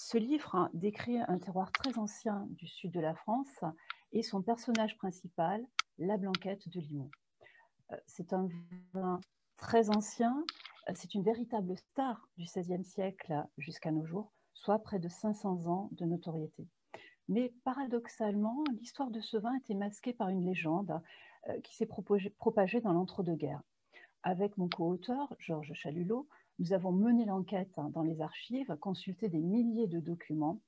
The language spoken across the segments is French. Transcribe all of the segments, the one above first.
Ce livre décrit un terroir très ancien du sud de la France et son personnage principal, la Blanquette de Limoux. C'est un vin très ancien, c'est une véritable star du XVIe siècle jusqu'à nos jours, soit près de 500 ans de notoriété. Mais paradoxalement, l'histoire de ce vin était masquée par une légende qui s'est propagée dans l'entre-deux-guerres. Avec mon co-auteur, Georges Chalulot, nous avons mené l'enquête dans les archives, consulté des milliers de documents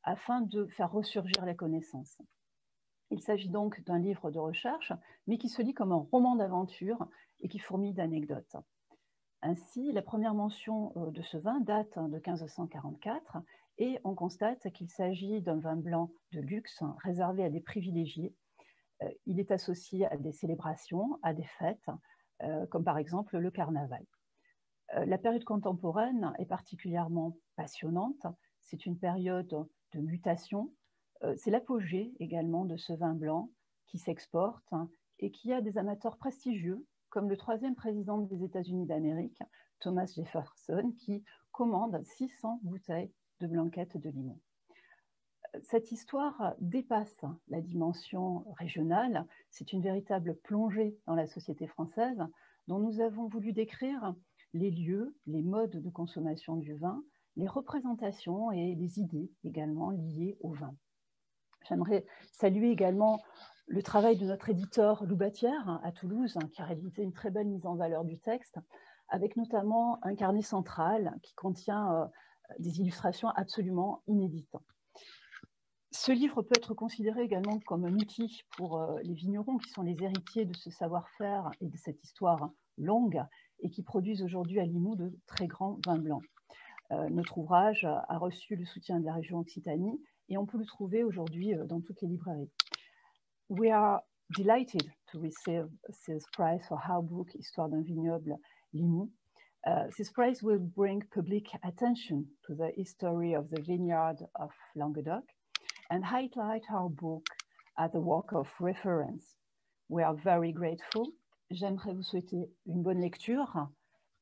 afin de faire ressurgir les connaissances. Il s'agit donc d'un livre de recherche, mais qui se lit comme un roman d'aventure et qui fourmille d'anecdotes. Ainsi, la première mention de ce vin date de 1544 et on constate qu'il s'agit d'un vin blanc de luxe réservé à des privilégiés. Il est associé à des célébrations, à des fêtes, comme par exemple le carnaval. La période contemporaine est particulièrement passionnante. C'est une période de mutation. C'est l'apogée également de ce vin blanc qui s'exporte et qui a des amateurs prestigieux, comme le troisième président des États-Unis d'Amérique, Thomas Jefferson, qui commande 600 bouteilles de Blanquette de Limoux. Cette histoire dépasse la dimension régionale. C'est une véritable plongée dans la société française dont nous avons voulu décrire les lieux, les modes de consommation du vin, les représentations et les idées également liées au vin. J'aimerais saluer également le travail de notre éditeur Loubatière à Toulouse, qui a réalisé une très belle mise en valeur du texte, avec notamment un carnet central qui contient des illustrations absolument inédites. Ce livre peut être considéré également comme un outil pour les vignerons qui sont les héritiers de ce savoir-faire et de cette histoire longue et qui produisent aujourd'hui à Limoux de très grands vins blancs. Notre ouvrage a reçu le soutien de la région Occitanie et on peut le trouver aujourd'hui dans toutes les librairies. We are delighted to receive this prize for Our Book, Histoire d'un vignoble Limoux. This prize will bring public attention to the history of the vineyard of Languedoc and highlight our book as a work of reference. We are very grateful. J'aimerais vous souhaiter une bonne lecture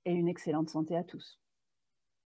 et une excellente santé à tous.